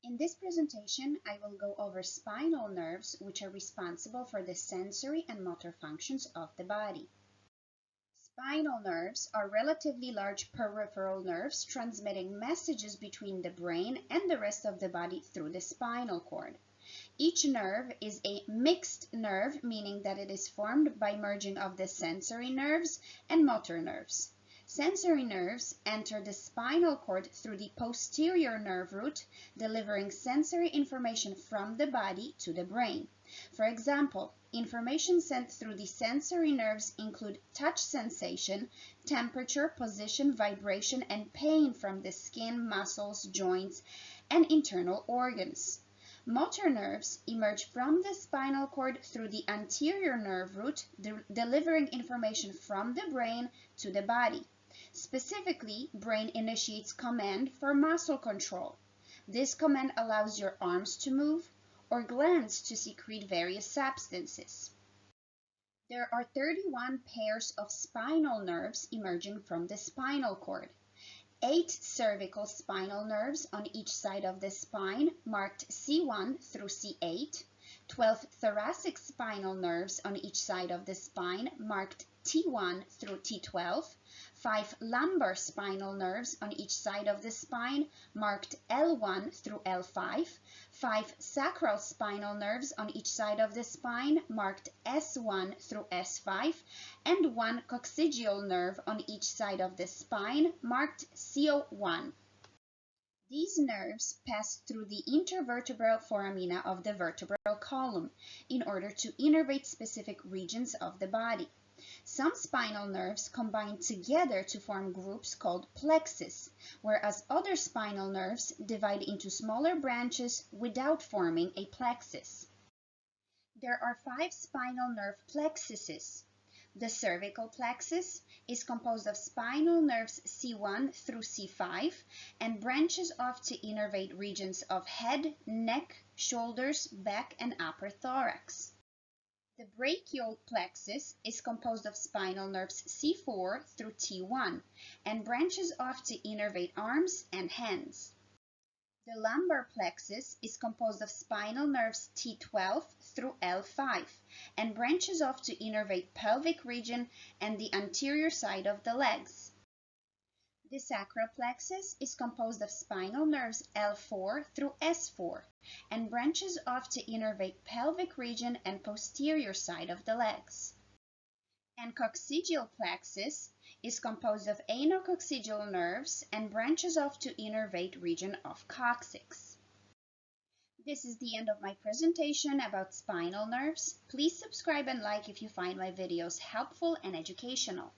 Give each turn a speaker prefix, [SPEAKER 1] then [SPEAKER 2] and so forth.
[SPEAKER 1] In this presentation, I will go over spinal nerves, which are responsible for the sensory and motor functions of the body. Spinal nerves are relatively large peripheral nerves transmitting messages between the brain and the rest of the body through the spinal cord. Each nerve is a mixed nerve, meaning that it is formed by merging of the sensory nerves and motor nerves. Sensory nerves enter the spinal cord through the posterior nerve root, delivering sensory information from the body to the brain. For example, information sent through the sensory nerves include touch sensation, temperature, position, vibration, and pain from the skin, muscles, joints, and internal organs. Motor nerves emerge from the spinal cord through the anterior nerve root, delivering information from the brain to the body. Specifically, brain initiates command for muscle control. This command allows your arms to move or glands to secrete various substances. There are 31 pairs of spinal nerves emerging from the spinal cord. 8 cervical spinal nerves on each side of the spine, marked C1 through C8, 12 thoracic spinal nerves on each side of the spine, marked T1 through T12, 5 lumbar spinal nerves on each side of the spine, marked L1 through L5, 5 sacral spinal nerves on each side of the spine, marked S1 through S5, and 1 coccygeal nerve on each side of the spine, marked CO1. These nerves pass through the intervertebral foramina of the vertebral column in order to innervate specific regions of the body. Some spinal nerves combine together to form groups called plexuses, whereas other spinal nerves divide into smaller branches without forming a plexus. There are 5 spinal nerve plexuses. The cervical plexus is composed of spinal nerves C1 through C5 and branches off to innervate regions of head, neck, shoulders, back, and upper thorax. The brachial plexus is composed of spinal nerves C4 through T1 and branches off to innervate arms and hands. The lumbar plexus is composed of spinal nerves T12 through L5 and branches off to innervate pelvic region and the anterior side of the legs. The sacral plexus is composed of spinal nerves L4 through S4 and branches off to innervate pelvic region and posterior side of the legs. And coccygeal plexus is composed of anococcygeal nerves and branches off to innervate region of coccyx. This is the end of my presentation about spinal nerves. Please subscribe and like if you find my videos helpful and educational.